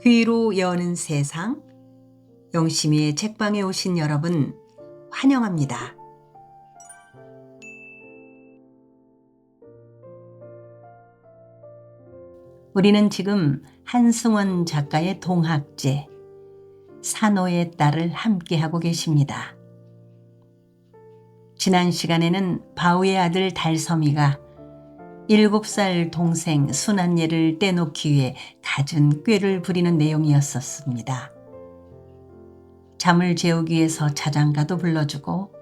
귀로 여는 세상, 영심이의 책방에 오신 여러분 환영합니다. 우리는 지금 한승원 작가의 동학제 산호의 딸을 함께하고 계십니다. 지난 시간에는 바우의 아들 달섬이가 7살 동생 순한예를 떼놓기 위해 갖은 꾀를 부리는 내용이었었습니다. 잠을 재우기 위해서 자장가도 불러주고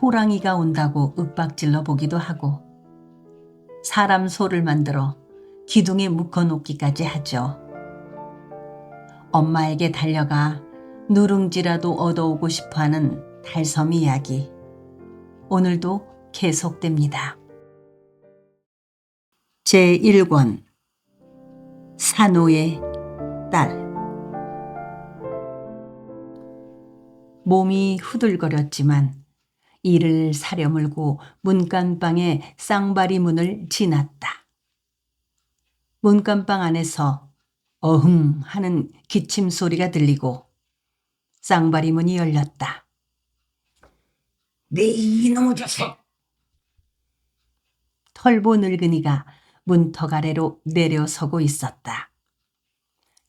호랑이가 온다고 윽박질러 보기도 하고 사람 소를 만들어 기둥에 묶어놓기까지 하죠. 엄마에게 달려가 누룽지라도 얻어오고 싶어하는 달섬 이야기, 오늘도 계속됩니다. 제1권 산호의 딸. 몸이 후들거렸지만 이를 사려물고 문간방의 쌍바리 문을 지났다. 문간방 안에서 어흥 하는 기침 소리가 들리고 쌍바리 문이 열렸다. 네 이놈의 자식! 털보 늙은이가 문턱 아래로 내려서고 있었다.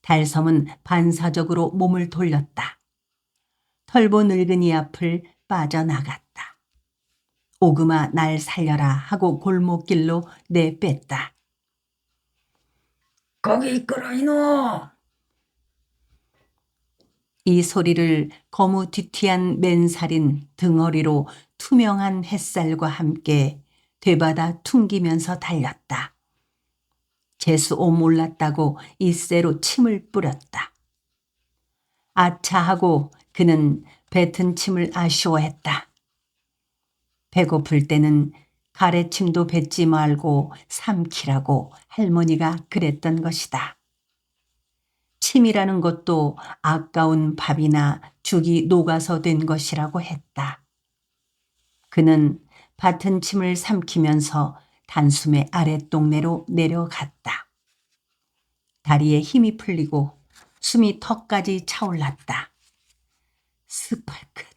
달섬은 반사적으로 몸을 돌렸다. 털보 늙은이 앞을 빠져나갔다. 오금아 날 살려라 하고 골목길로 내뺐다. 거기 있거라 이놈! 이 소리를 거무튀튀한 맨살인 등허리로 투명한 햇살과 함께 되받아 퉁기면서 달렸다. 재수 옴 올랐다고 이새로 침을 뿌렸다. 아차하고 그는 뱉은 침을 아쉬워했다. 배고플 때는 가래침도 뱉지 말고 삼키라고 할머니가 그랬던 것이다. 침이라는 것도 아까운 밥이나 죽이 녹아서 된 것이라고 했다. 그는 밭은 침을 삼키면서 단숨에 아랫동네로 내려갔다. 다리에 힘이 풀리고 숨이 턱까지 차올랐다. 스펄끗.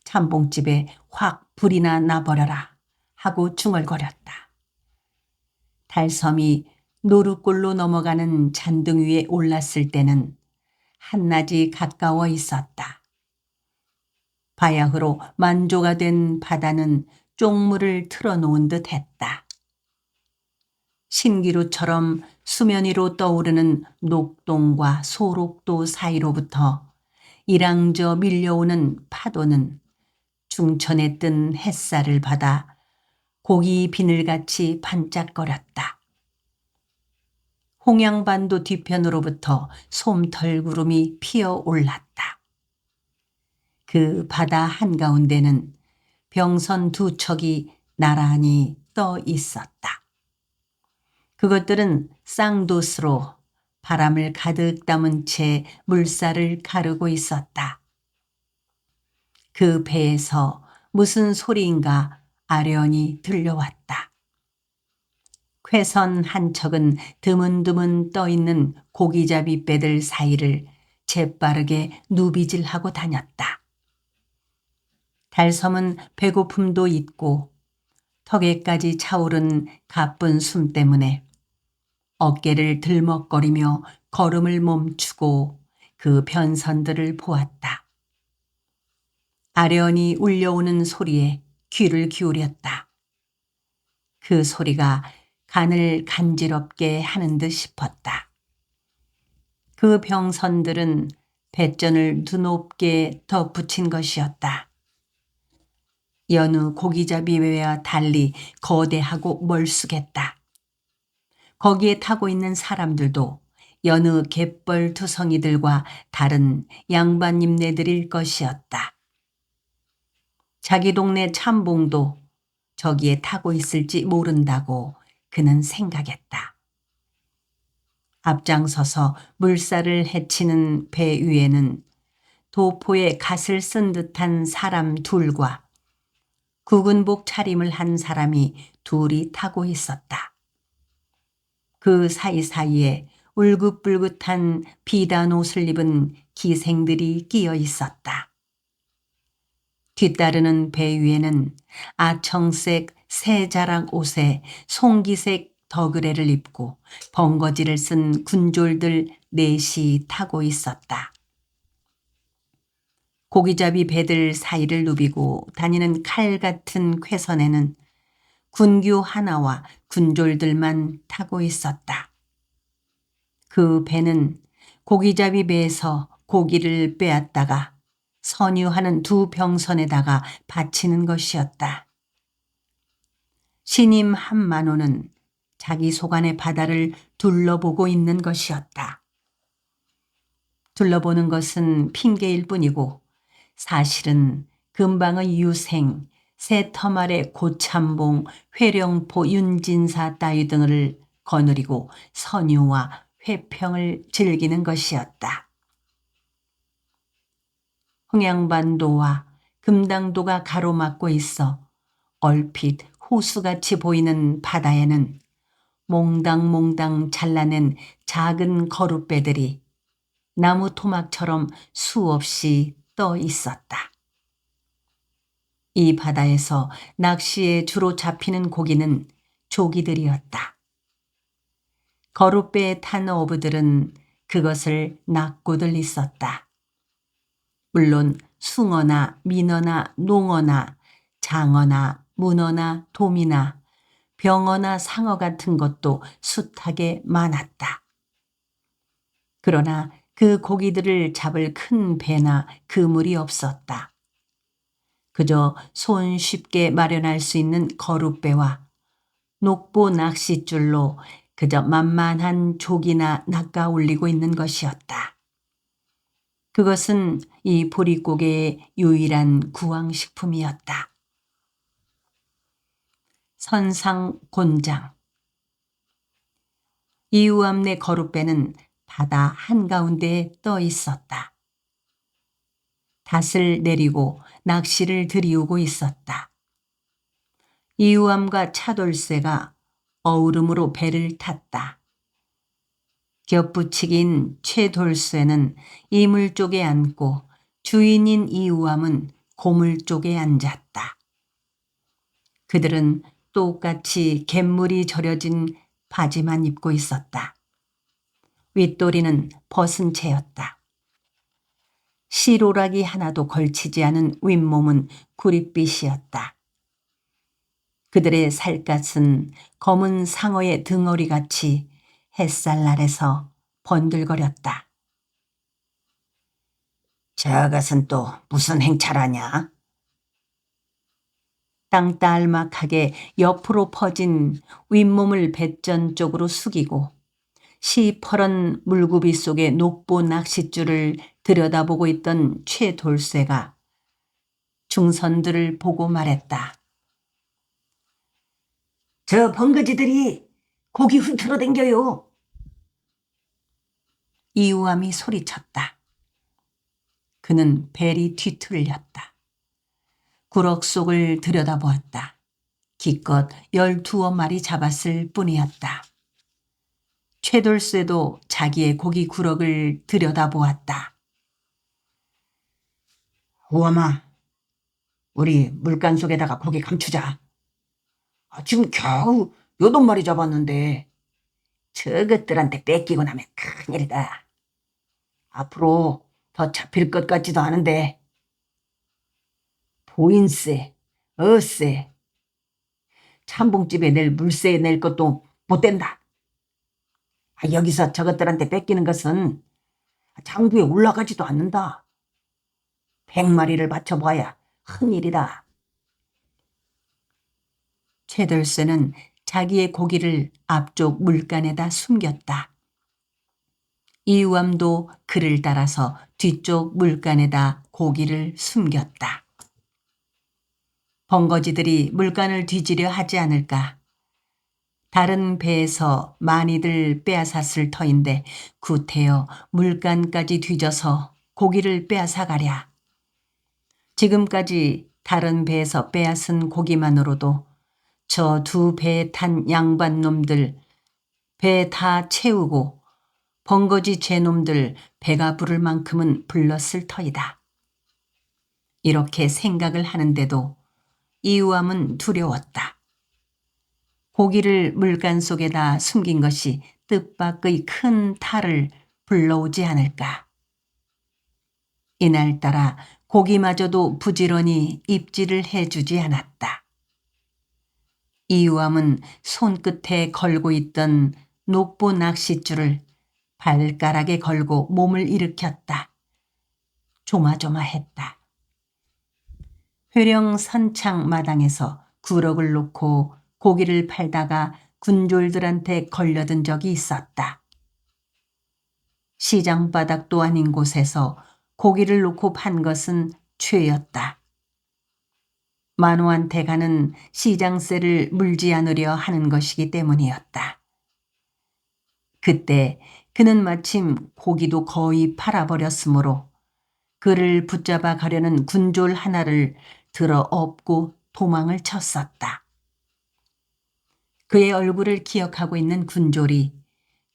참봉집에 확 불이나 나버려라 하고 중얼거렸다. 달섬이 노루골로 넘어가는 잔등 위에 올랐을 때는 한낮이 가까워 있었다. 바야흐로 만조가 된 바다는 쪽물을 틀어놓은 듯 했다. 신기루처럼 수면 위로 떠오르는 녹동과 소록도 사이로부터 이랑저 밀려오는 파도는 중천에 뜬 햇살을 받아 고기 비늘같이 반짝거렸다. 홍양반도 뒤편으로부터 솜털구름이 피어올랐다. 그 바다 한가운데는 병선 2척이 나란히 떠 있었다. 그것들은 쌍돛으로 바람을 가득 담은 채 물살을 가르고 있었다. 그 배에서 무슨 소리인가 아련히 들려왔다. 쾌선 한 척은 드문드문 떠있는 고기잡이 배들 사이를 재빠르게 누비질하고 다녔다. 달섬은 배고픔도 있고 턱에까지 차오른 가쁜 숨 때문에 어깨를 들먹거리며 걸음을 멈추고 그 변선들을 보았다. 아련히 울려오는 소리에 귀를 기울였다. 그 소리가 간을 간지럽게 하는 듯 싶었다. 그 병선들은 뱃전을 드높게 덧붙인 것이었다. 여느 고기잡이 배와 달리 거대하고 멀쑥했다. 거기에 타고 있는 사람들도 여느 갯벌 투성이들과 다른 양반님네들일 것이었다. 자기 동네 참봉도 저기에 타고 있을지 모른다고 그는 생각했다. 앞장서서 물살을 헤치는 배 위에는 도포에 갓을 쓴 듯한 사람 둘과 굵은복 차림을 한 사람이 둘이 타고 있었다. 그 사이사이에 울긋불긋한 비단 옷을 입은 기생들이 끼어 있었다. 뒤따르는 배 위에는 아청색 새자락 옷에 송기색 더그레를 입고 벙거지를 쓴 군졸들 넷이 타고 있었다. 고기잡이 배들 사이를 누비고 다니는 칼 같은 쾌선에는 군규 하나와 군졸들만 타고 있었다. 그 배는 고기잡이 배에서 고기를 빼앗다가 선유하는 두 병선에다가 바치는 것이었다. 신임 한만호는 자기 소관의 바다를 둘러보고 있는 것이었다. 둘러보는 것은 핑계일 뿐이고 사실은 근방의 유생, 새터말의 고참봉, 회령포 윤진사 따위 등을 거느리고 선유와 회평을 즐기는 것이었다. 흥양반도와 금당도가 가로막고 있어 얼핏 호수같이 보이는 바다에는 몽당몽당 잘라낸 작은 거룻배들이 나무 토막처럼 수없이 떠 있었다. 이 바다에서 낚시에 주로 잡히는 고기는 조기들이었다. 거룻배에 탄 어부들은 그것을 낚고들 있었다. 물론 숭어나 민어나 농어나 장어나 문어나 돔이나 병어나 상어 같은 것도 숱하게 많았다. 그러나 그 고기들을 잡을 큰 배나 그물이 없었다. 그저 손쉽게 마련할 수 있는 거룻배와 녹보 낚싯줄로 그저 만만한 조기나 낚아 올리고 있는 것이었다. 그것은 이 보릿고개의 유일한 구황식품이었다. 선상곤장. 이우암내 거룻배는 바다 한가운데에 떠 있었다. 닷을 내리고 낚시를 들이우고 있었다. 이우암과 차돌새가 어우름으로 배를 탔다. 겹붙이긴 최돌쇠는 이물 쪽에 앉고 주인인 이우암은 고물 쪽에 앉았다. 그들은 똑같이 갯물이 절여진 바지만 입고 있었다. 윗도리는 벗은 채였다. 시로락이 하나도 걸치지 않은 윗몸은 구릿빛이었다. 그들의 살갗은 검은 상어의 등어리같이 햇살 아래서 번들거렸다. 저것은 또 무슨 행차라냐? 땅딸막하게 옆으로 퍼진 윗몸을 뱃전 쪽으로 숙이고 시퍼런 물구비 속의 녹보 낚싯줄을 들여다보고 있던 최돌쇠가 중선들을 보고 말했다. 저 벙거지들이 고기 훑으러 댕겨요. 이우암이 소리쳤다. 그는 벨이 뒤틀렸다. 구럭 속을 들여다보았다. 기껏 12마리 잡았을 뿐이었다. 최돌쇠도 자기의 고기 구럭을 들여다보았다. 우엄아, 우리 물간 속에다가 고기 감추자. 지금 겨우 8마리 잡았는데 저것들한테 뺏기고 나면 큰일이다. 앞으로 더 잡힐 것 같지도 않은데. 보인세, 어세, 참봉집에 낼 물세에 낼 것도 못 된다. 여기서 저것들한테 뺏기는 것은 장부에 올라가지도 않는다. 100마리를 바쳐봐야 큰일이다. 최돌쇠는 자기의 고기를 앞쪽 물간에다 숨겼다. 이우암도 그를 따라서 뒤쪽 물간에다 고기를 숨겼다. 벙거지들이 물간을 뒤지려 하지 않을까. 다른 배에서 많이들 빼앗았을 터인데 구태여 물간까지 뒤져서 고기를 빼앗아 가랴. 지금까지 다른 배에서 빼앗은 고기만으로도 저 두 배에 탄 양반놈들 배 다 채우고 번거지 죄놈들 배가 부를 만큼은 불렀을 터이다. 이렇게 생각을 하는데도 이유함은 두려웠다. 고기를 물간 속에다 숨긴 것이 뜻밖의 큰 탈을 불러오지 않을까. 이날따라 고기마저도 부지런히 입질을 해주지 않았다. 이유함은 손끝에 걸고 있던 녹보 낚싯줄을 발가락에 걸고 몸을 일으켰다. 조마조마했다. 회령 선창 마당에서 구럭을 놓고 고기를 팔다가 군졸들한테 걸려든 적이 있었다. 시장 바닥도 아닌 곳에서 고기를 놓고 판 것은 죄였다. 만호한테 가는 시장세를 물지 않으려 하는 것이기 때문이었다. 그때 그는 마침 고기도 거의 팔아버렸으므로 그를 붙잡아 가려는 군졸 하나를 들어 업고 도망을 쳤었다. 그의 얼굴을 기억하고 있는 군졸이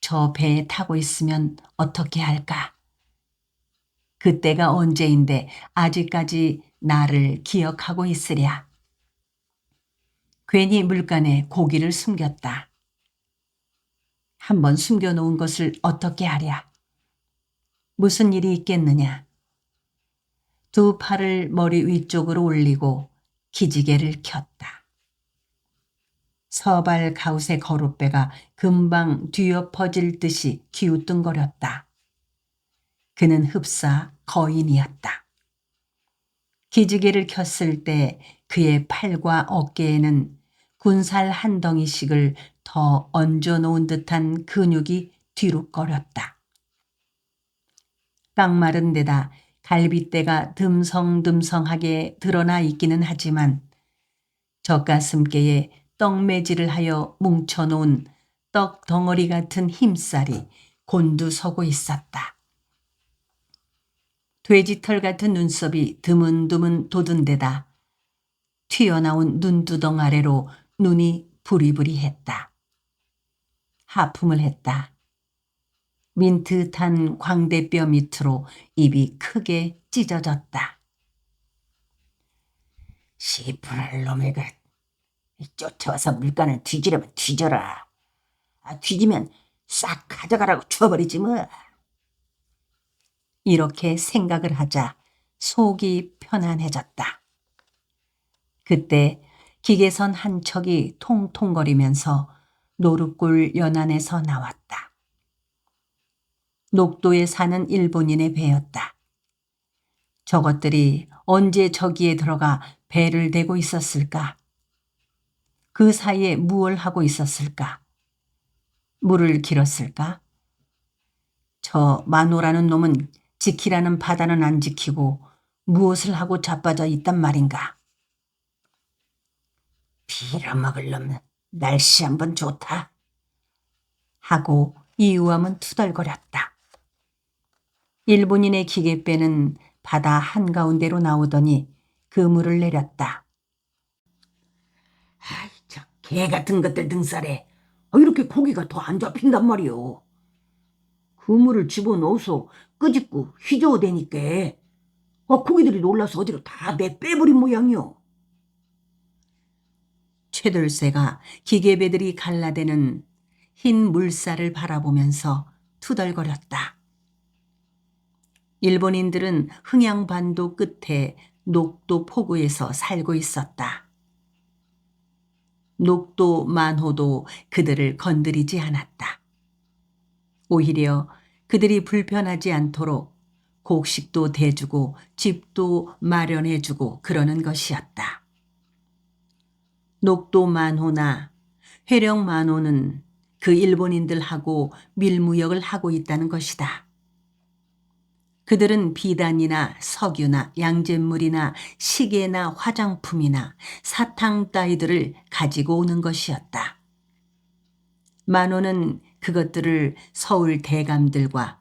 저 배에 타고 있으면 어떻게 할까? 그때가 언제인데 아직까지 나를 기억하고 있으랴. 괜히 물간에 고기를 숨겼다. 한번 숨겨놓은 것을 어떻게 하랴? 무슨 일이 있겠느냐? 두 팔을 머리 위쪽으로 올리고 기지개를 켰다. 서발 가우새 거룻배가 금방 뒤엎어질 듯이 기우뚱거렸다. 그는 흡사 거인이었다. 기지개를 켰을 때 그의 팔과 어깨에는 군살 한 덩이씩을 더 얹어 놓은 듯한 근육이 뒤룩거렸다. 깡마른 데다 갈빗대가 듬성듬성하게 드러나 있기는 하지만 젖가슴께에 떡매질을 하여 뭉쳐놓은 떡 덩어리 같은 힘살이 곤두서고 있었다. 돼지털 같은 눈썹이 드문드문 돋은 데다 튀어나온 눈두덩 아래로 눈이 부리부리했다. 하품을 했다. 민트탄 광대뼈 밑으로 입이 크게 찢어졌다. 시분할 놈의 것. 쫓아와서 물간을 뒤지려면 뒤져라. 뒤지면 싹 가져가라고 줘버리지 뭐. 이렇게 생각을 하자 속이 편안해졌다. 그때 기계선 한 척이 통통거리면서 노릇골 연안에서 나왔다. 녹도에 사는 일본인의 배였다. 저것들이 언제 저기에 들어가 배를 대고 있었을까? 그 사이에 무얼 하고 있었을까? 물을 길었을까? 저 만호라는 놈은 지키라는 바다는 안 지키고 무엇을 하고 자빠져 있단 말인가? 빌어먹을 놈 날씨 한번 좋다. 하고 이유함은 투덜거렸다. 일본인의 기계배는 바다 한가운데로 나오더니 그물을 내렸다. 아이, 저 개 같은 것들 등살에 이렇게 고기가 더 안 잡힌단 말이오. 그물을 집어넣어서 끄집고 휘저어대니까 고기들이 놀라서 어디로 다 내빼버린 모양이오. 최돌쇠가 기계배들이 갈라대는 흰 물살을 바라보면서 투덜거렸다. 일본인들은 흥양반도 끝에 녹도 포구에서 살고 있었다. 녹도 만호도 그들을 건드리지 않았다. 오히려 그들이 불편하지 않도록 곡식도 대주고 집도 마련해주고 그러는 것이었다. 녹도 만호나 회령 만호는 그 일본인들하고 밀무역을 하고 있다는 것이다. 그들은 비단이나 석유나 양잿물이나 시계나 화장품이나 사탕 따위들을 가지고 오는 것이었다. 만호는 그것들을 서울 대감들과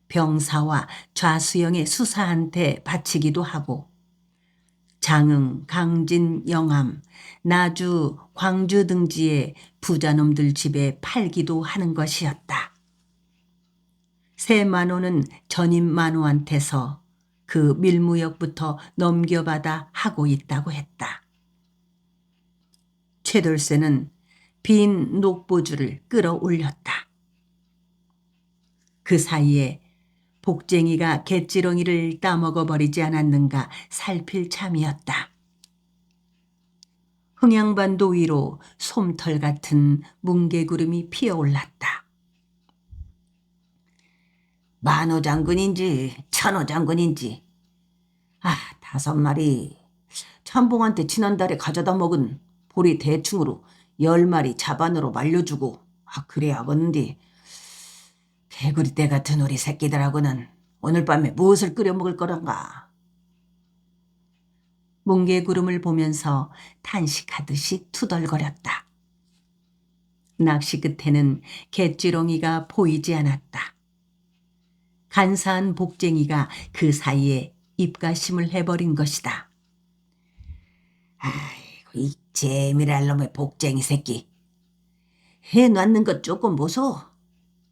병사와 좌수영의 수사한테 바치기도 하고 장흥, 강진, 영암, 나주, 광주 등지의 부자놈들 집에 팔기도 하는 것이었다. 새 만호는 전임 만호한테서 그 밀무역부터 넘겨받아 하고 있다고 했다. 최돌쇠는 빈 녹보줄을 끌어올렸다. 그 사이에 복쟁이가 갯지렁이를 따먹어버리지 않았는가 살필 참이었다. 흥양반도 위로 솜털 같은 뭉게구름이 피어올랐다. 만호 장군인지 천호 장군인지 5마리 천봉한테 지난달에 가져다 먹은 보리 대충으로 10마리 자반으로 말려주고 그래야겠는데 개구리떼 같은 우리 새끼들하고는 오늘 밤에 무엇을 끓여 먹을 거란가. 뭉게구름을 보면서 탄식하듯이 투덜거렸다. 낚시 끝에는 갯지렁이가 보이지 않았다. 간사한 복쟁이가 그 사이에 입가심을 해버린 것이다. 아이고 이 재미랄 놈의 복쟁이 새끼. 해놨는 것 조금 보소.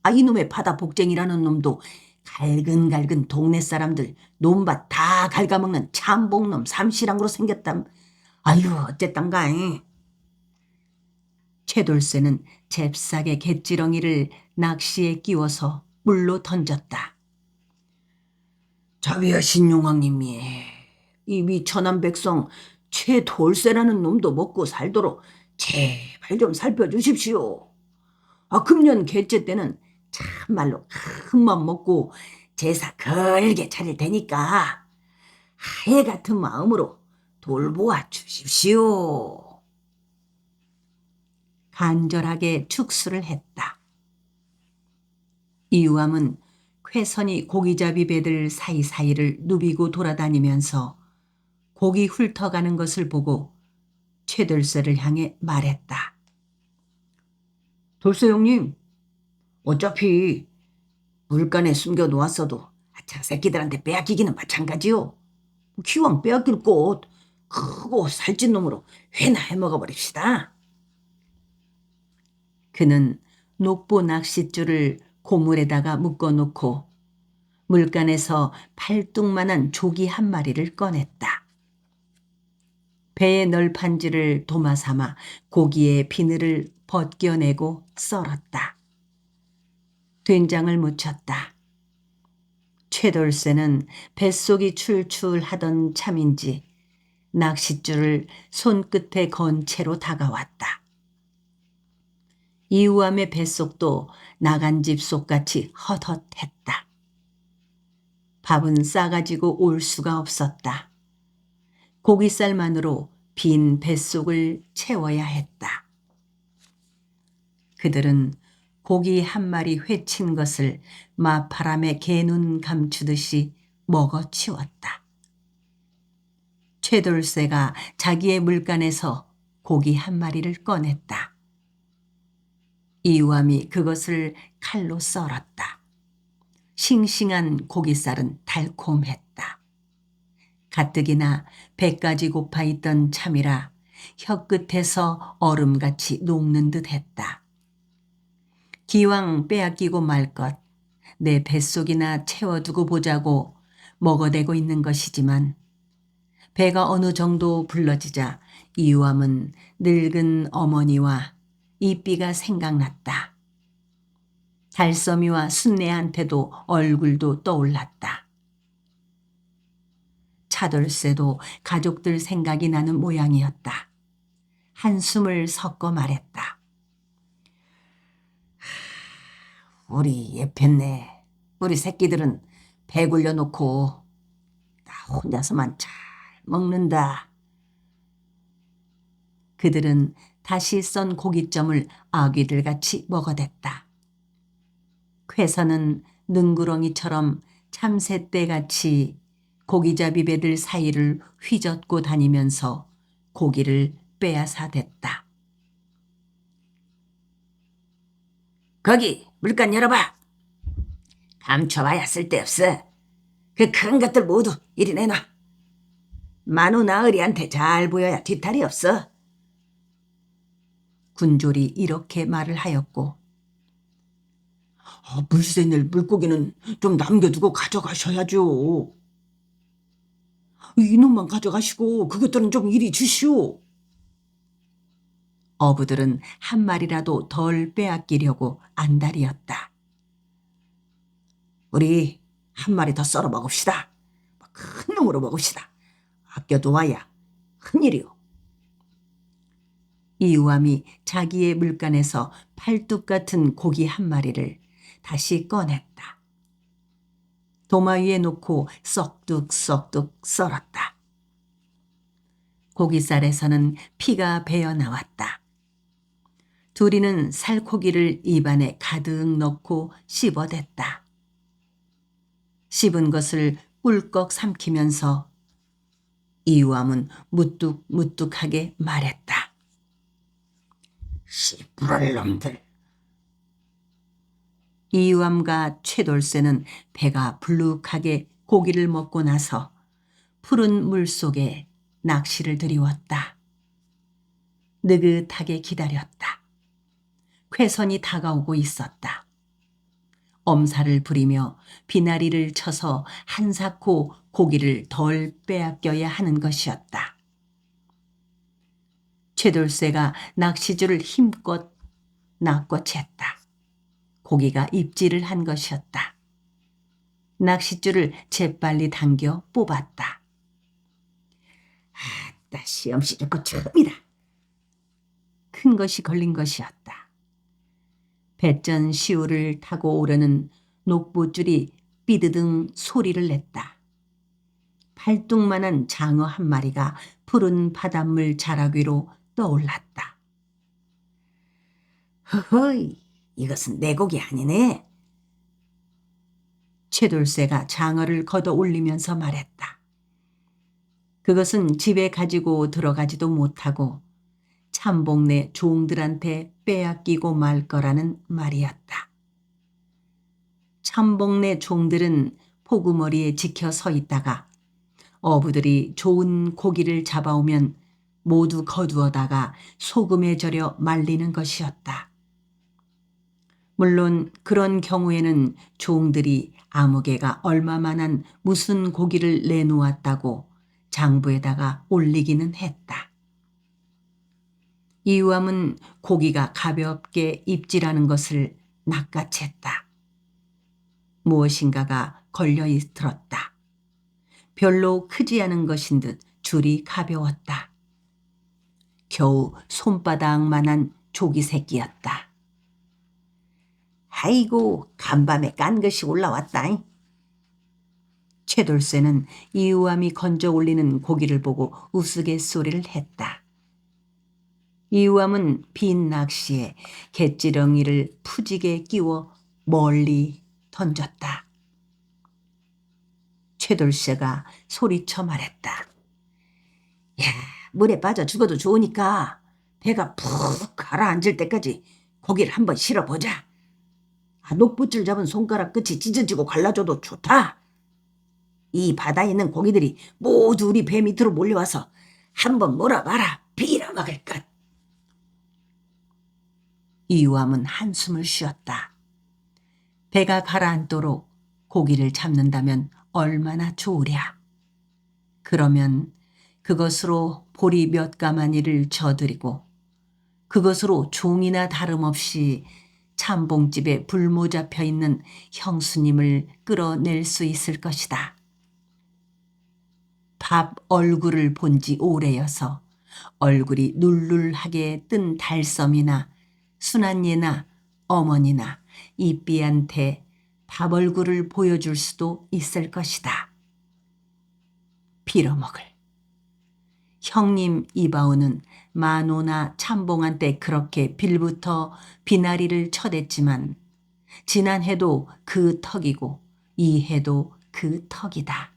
이놈의 바다 복쟁이라는 놈도 갈근갈근 동네 사람들 논밭 다 갉아먹는 참복놈 삼시랑으로 생겼담. 아유 어쨌단가. 최돌쇠는 잽싸게 갯지렁이를 낚시에 끼워서 물로 던졌다. 자비야 신용왕님이 이 미천한 백성 최돌쇠라는 놈도 먹고 살도록 제발 좀 살펴주십시오. 금년 개째 때는 참말로 큰맘 먹고 제사 걸게 차릴 테니까 하해 같은 마음으로 돌보아 주십시오. 간절하게 축수를 했다. 이유함은 쾌선이 고기잡이 배들 사이사이를 누비고 돌아다니면서 고기 훑어가는 것을 보고 최돌쇠를 향해 말했다. 돌쇠 형님, 어차피 물간에 숨겨놓았어도 저 새끼들한테 빼앗기기는 마찬가지요. 기왕 빼앗길 것 크고 살찐 놈으로 회나 해먹어버립시다. 그는 녹보 낚싯줄을 고물에다가 묶어놓고 물간에서 팔뚝만한 조기 한 마리를 꺼냈다. 배의 널판지를 도마 삼아 고기의 비늘을 벗겨내고 썰었다. 된장을 묻혔다. 최돌쇠는 뱃속이 출출하던 참인지 낚싯줄을 손끝에 건 채로 다가왔다. 이우암의 뱃속도 나간 집 속같이 헛헛했다. 밥은 싸가지고 올 수가 없었다. 고기살만으로 빈 뱃속을 채워야 했다. 그들은 고기 한 마리 회친 것을 마파람에 개눈 감추듯이 먹어치웠다. 최돌쇠가 자기의 물간에서 고기 한 마리를 꺼냈다. 이우암이 그것을 칼로 썰었다. 싱싱한 고기살은 달콤했다. 가뜩이나 배까지 고파 있던 참이라 혀끝에서 얼음같이 녹는 듯했다. 기왕 빼앗기고 말 것, 내 뱃속이나 채워두고 보자고 먹어대고 있는 것이지만 배가 어느 정도 불러지자 이유함은 늙은 어머니와 이삐가 생각났다. 달섬이와 순내한테도 얼굴도 떠올랐다. 차돌쇠도 가족들 생각이 나는 모양이었다. 한숨을 섞어 말했다. 우리 예편네. 우리 새끼들은 배 굴려놓고 나 혼자서만 잘 먹는다. 그들은 다시 썬 고깃점을 아귀들같이 먹어댔다. 쾌선은 능구렁이처럼 참새떼같이 고기잡이 배들 사이를 휘젓고 다니면서 고기를 빼앗아 댔다. 거기 물간 열어봐. 감춰봐야 쓸데없어. 그 큰 것들 모두 이리 내놔. 만우 나으리한테 잘 보여야 뒤탈이 없어. 군졸이 이렇게 말을 하였고 물새낼 물고기는 좀 남겨두고 가져가셔야죠. 이놈만 가져가시고 그것들은 좀 이리 주시오. 어부들은 한 마리라도 덜 빼앗기려고 안달이었다. 우리 한 마리 더 썰어 먹읍시다. 큰 놈으로 먹읍시다. 아껴두어야 큰일이오. 이우암이 자기의 물간에서 팔뚝 같은 고기 한 마리를 다시 꺼냈다. 도마 위에 놓고 썩둑썩둑 썰었다. 고기살에서는 피가 배어 나왔다. 둘이는 살코기를 입안에 가득 넣고 씹어댔다. 씹은 것을 꿀꺽 삼키면서 이우암은 무뚝무뚝하게 말했다. 씨부랄 놈들. 이우암과 최돌쇠는 배가 불룩하게 고기를 먹고 나서 푸른 물속에 낚시를 들이웠다. 느긋하게 기다렸다. 쾌선이 다가오고 있었다. 엄살을 부리며 비나리를 쳐서 한사코 고기를 덜 빼앗겨야 하는 것이었다. 최돌쇠가 낚시줄을 힘껏 낚아챘다. 고기가 입질을 한 것이었다. 낚싯줄을 재빨리 당겨 뽑았다. 아따 시험씨 좋고 처음이다. 큰 것이 걸린 것이었다. 배전 시우를 타고 오려는 녹부줄이 삐드등 소리를 냈다. 팔뚝만한 장어 한 마리가 푸른 바닷물 자락 위로 떠올랐다. 허허이, 이것은 내 고기 아니네. 최돌쇠가 장어를 걷어 올리면서 말했다. 그것은 집에 가지고 들어가지도 못하고 참복내 종들한테 빼앗기고 말 거라는 말이었다. 참복내 종들은 포구머리에 지켜 서 있다가 어부들이 좋은 고기를 잡아오면 모두 거두어다가 소금에 절여 말리는 것이었다. 물론 그런 경우에는 종들이 아무개가 얼마만한 무슨 고기를 내놓았다고 장부에다가 올리기는 했다. 이우암은 고기가 가볍게 입질하는 것을 낚아챘다. 무엇인가가 걸려 있들었다. 별로 크지 않은 것인 듯 줄이 가벼웠다. 겨우 손바닥만한 조기 새끼였다. 아이고, 간밤에 깐 것이 올라왔다. 최돌쇠는 이우암이 건져 올리는 고기를 보고 우스갯소리를 했다. 이우암은 빈 낚시에 갯지렁이를 푸지게 끼워 멀리 던졌다. 최돌쇠가 소리쳐 말했다. 야, 물에 빠져 죽어도 좋으니까 배가 푹 가라앉을 때까지 고기를 한번 실어보자. 녹붙줄 잡은 손가락 끝이 찢어지고 갈라져도 좋다. 이 바다에 있는 고기들이 모두 우리 배 밑으로 몰려와서 한번 몰아봐라. 빌어먹을 것. 이우암은 한숨을 쉬었다. 배가 가라앉도록 고기를 잡는다면 얼마나 좋으랴. 그러면 그것으로 보리 몇 가마니를 져드리고 그것으로 종이나 다름없이 참봉집에 불모 잡혀 있는 형수님을 끌어낼 수 있을 것이다. 밥 얼굴을 본 지 오래여서 얼굴이 눌눌하게 뜬 달섬이나 순한예나 어머니나 이삐한테 밥 얼굴을 보여줄 수도 있을 것이다. 빌어먹을. 형님 이바오는 마노나 참봉한테 그렇게 빌부터 비나리를 쳐댔지만 지난 해도 그 턱이고 이 해도 그 턱이다.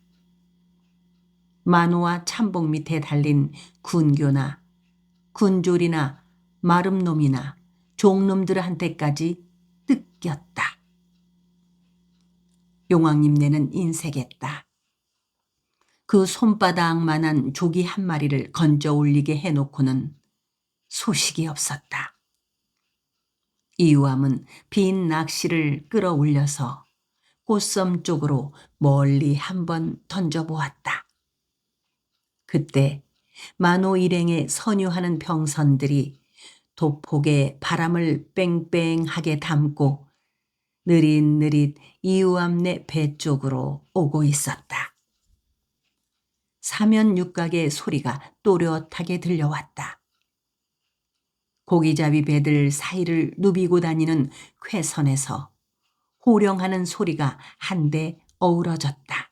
마노와 참봉 밑에 달린 군교나 군졸이나 마름놈이나 종놈들한테까지 뜯겼다. 용왕님네는 인색했다. 그 손바닥만한 조기 한 마리를 건져 올리게 해놓고는 소식이 없었다. 이유암은 빈 낚시를 끌어올려서 꽃섬 쪽으로 멀리 한번 던져보았다. 그때 만호 일행에 선유하는 병선들이 도폭에 바람을 뺑뺑하게 담고 느릿느릿 이유암네 배 쪽으로 오고 있었다. 사면육각의 소리가 또렷하게 들려왔다. 고기잡이 배들 사이를 누비고 다니는 쾌선에서 호령하는 소리가 한데 어우러졌다.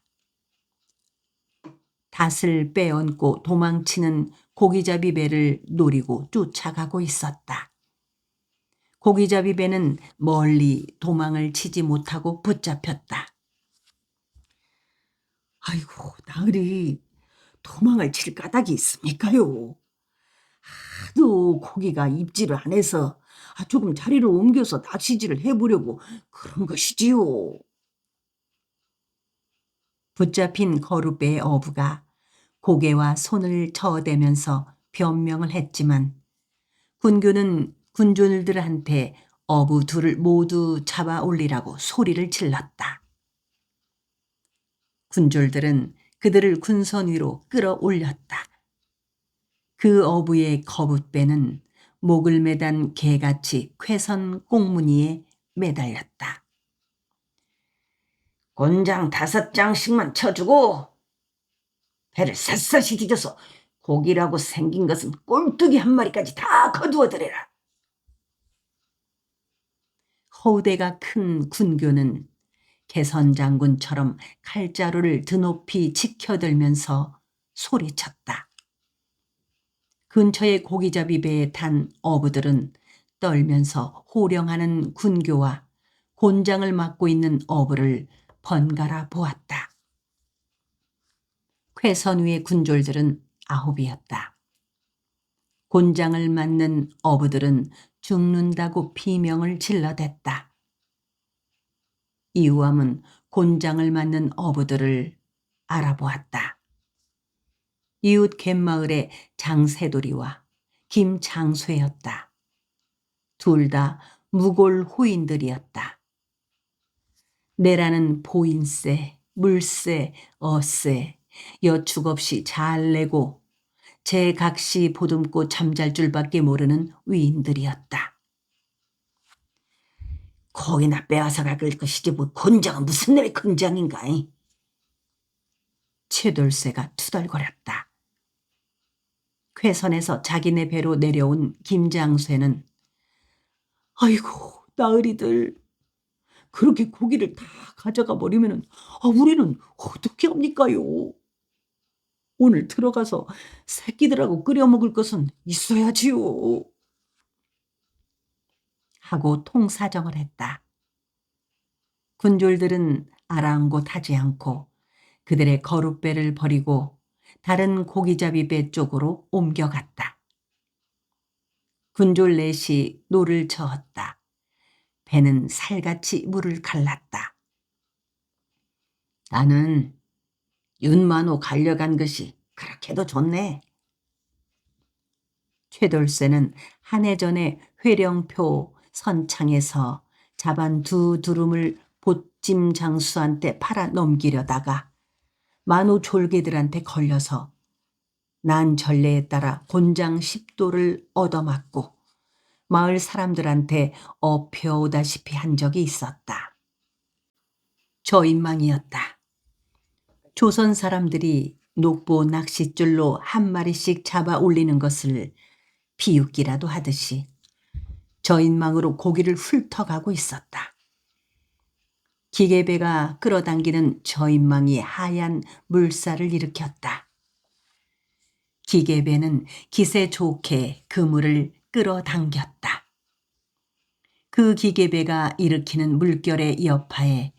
닷을 빼얹고 도망치는 고기잡이 배를 노리고 쫓아가고 있었다. 고기잡이 배는 멀리 도망을 치지 못하고 붙잡혔다. 아이고, 나으리 도망을 칠 까닭이 있습니까요? 하도 고기가 입질을 안 해서 조금 자리를 옮겨서 낚시질을 해보려고 그런 것이지요. 붙잡힌 거룻배의 어부가 고개와 손을 저어대면서 변명을 했지만 군교는 군졸들한테 어부 둘을 모두 잡아 올리라고 소리를 질렀다. 군졸들은 그들을 군선 위로 끌어올렸다. 그 어부의 거붓배는 목을 매단 개같이 쾌선 꽁무니에 매달렸다. 곤장 5장씩만 쳐주고 배를 샅샅이 뒤져서 고기라고 생긴 것은 꼴뚜기 한 마리까지 다 거두어들여라. 허우대가 큰 군교는 개선장군처럼 칼자루를 드높이 치켜들면서 소리쳤다. 근처의 고기잡이 배에 탄 어부들은 떨면서 호령하는 군교와 곤장을 맡고 있는 어부를 번갈아 보았다. 쾌선 위의 군졸들은 9이었다. 곤장을 맡는 어부들은 죽는다고 비명을 질러댔다. 이우암은 곤장을 맡는 어부들을 알아보았다. 이웃 갯마을의 장새돌이와 김장쇠였다. 둘 다 무골 호인들이었다. 내라는 보인세, 물세, 어세, 여축 없이 잘 내고 제각시 보듬고 잠잘 줄밖에 모르는 위인들이었다. 고기나 빼앗아 갈 것이지 뭐 곤장은 무슨 놈의 곤장인가? 최돌쇠가 투덜거렸다. 쾌선에서 자기네 배로 내려온 김장쇠는 아이고, 나으리들 그렇게 고기를 다 가져가 버리면은 우리는 어떻게 합니까요? 오늘 들어가서 새끼들하고 끓여 먹을 것은 있어야지요. 하고 통사정을 했다. 군졸들은 아랑곳하지 않고 그들의 거룻배를 버리고 다른 고기잡이 배 쪽으로 옮겨갔다. 군졸 넷이 노를 저었다. 배는 살같이 물을 갈랐다. 나는 윤만호 갈려간 것이 그렇게도 좋네. 최돌쇠는 한 해 전에 회령표 선창에서 잡은 2 두rum을 보찜 장수한테 팔아 넘기려다가 만호 졸개들한테 걸려서 난 전례에 따라 곤장 10도를 얻어맞고 마을 사람들한테 업혀오다시피 한 적이 있었다. 저인망이었다. 조선 사람들이 녹보 낚싯줄로 한 마리씩 잡아 올리는 것을 비웃기라도 하듯이 저인망으로 고기를 훑어가고 있었다. 기계배가 끌어당기는 저인망이 하얀 물살을 일으켰다. 기계배는 기세 좋게 그물을 끌어당겼다. 그 기계배가 일으키는 물결의 여파에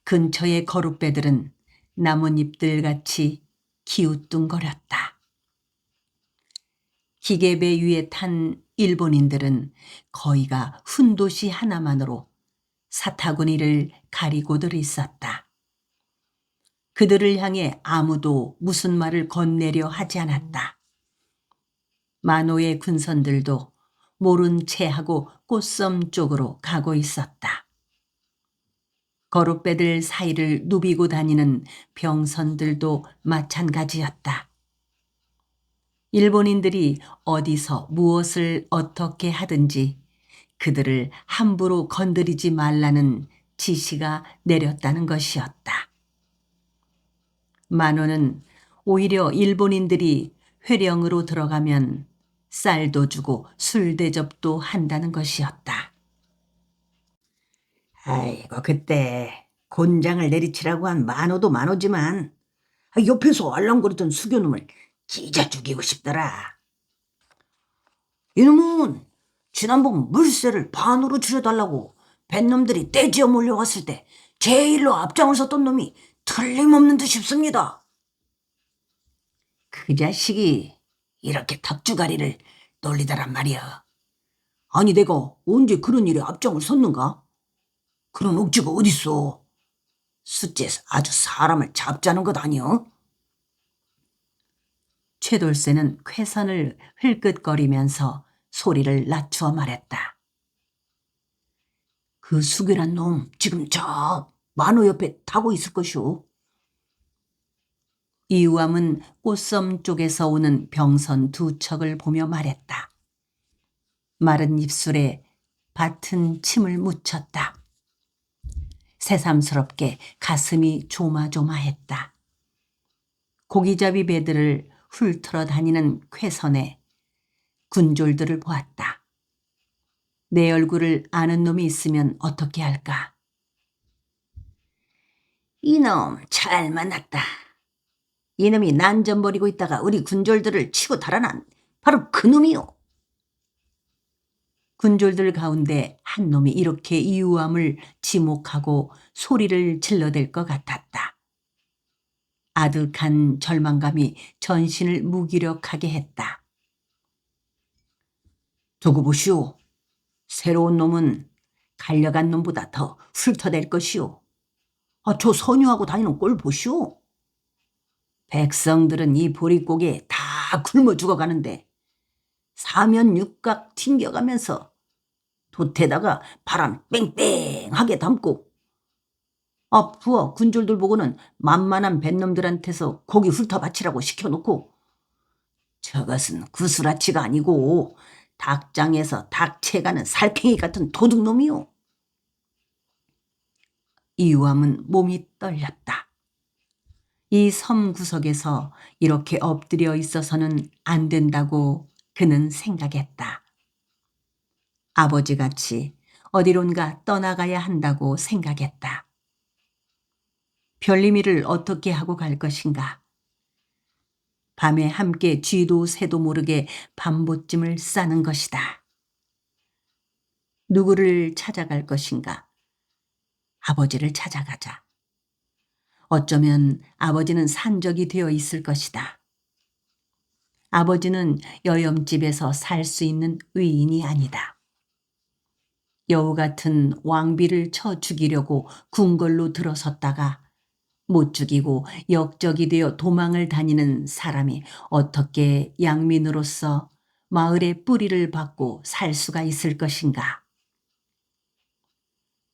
근처의 거룻배들은 나뭇잎들같이 기우뚱거렸다. 기계배 위에 탄 일본인들은 거의가 훈도시 하나만으로 사타구니를 가리고들 있었다. 그들을 향해 아무도 무슨 말을 건네려 하지 않았다. 만호의 군선들도 모른 체하고 꽃섬 쪽으로 가고 있었다. 거룻배들 사이를 누비고 다니는 병선들도 마찬가지였다. 일본인들이 어디서 무엇을 어떻게 하든지 그들을 함부로 건드리지 말라는 지시가 내렸다는 것이었다. 만호는 오히려 일본인들이 회령으로 들어가면 쌀도 주고 술 대접도 한다는 것이었다. 아이고, 그때 곤장을 내리치라고 한 만호도 만호지만 옆에서 알랑거리던 수교놈을 찢어 죽이고 싶더라. 이놈은 지난번 물세를 반으로 줄여달라고 뱃놈들이 떼지어 몰려왔을 때 제일로 앞장을 섰던 놈이 틀림없는 듯 싶습니다. 그 자식이 이렇게 턱주가리를 놀리더란 말이야. 아니, 내가 언제 그런 일에 앞장을 섰는가? 그런 억지가 어딨어. 숫째에서 아주 사람을 잡자는 것 아니여? 최돌쇠는 쾌선을 흘끗거리면서 소리를 낮추어 말했다. 그 수결한 놈 지금 저 만호 옆에 타고 있을 것이오. 이우암은 꽃섬 쪽에서 오는 병선 두 척을 보며 말했다. 마른 입술에 밭은 침을 묻혔다. 새삼스럽게 가슴이 조마조마했다. 고기잡이 배들을 훑으러 다니는 쾌선에 군졸들을 보았다. 내 얼굴을 아는 놈이 있으면 어떻게 할까? 이놈 잘 만났다. 이놈이 난전 버리고 있다가 우리 군졸들을 치고 달아난 바로 그 놈이요. 군졸들 가운데 한 놈이 이렇게 이우암을 지목하고 소리를 질러댈 것 같았다. 아득한 절망감이 전신을 무기력하게 했다. 두고 보시오. 새로운 놈은 갈려간 놈보다 더 훑어댈 것이오. 저 선유하고 다니는 꼴 보시오. 백성들은 이 보릿고개에 다 굶어 죽어가는데 사면육각 튕겨가면서 돛에다가 바람 뺑뺑하게 담고 부하 군졸들 보고는 만만한 뱃놈들한테서 고기 훑어바치라고 시켜놓고 저것은 구스라치가 아니고 닭장에서 닭채가는 살쾡이 같은 도둑놈이요. 이우암은 몸이 떨렸다. 이 섬 구석에서 이렇게 엎드려 있어서는 안 된다고 그는 생각했다. 아버지같이 어디론가 떠나가야 한다고 생각했다. 별님이를 어떻게 하고 갈 것인가? 밤에 함께 쥐도 새도 모르게 밤보찜을 싸는 것이다. 누구를 찾아갈 것인가? 아버지를 찾아가자. 어쩌면 아버지는 산적이 되어 있을 것이다. 아버지는 여염집에서 살 수 있는 위인이 아니다. 여우 같은 왕비를 쳐 죽이려고 궁궐로 들어섰다가 못 죽이고 역적이 되어 도망을 다니는 사람이 어떻게 양민으로서 마을의 뿌리를 받고 살 수가 있을 것인가?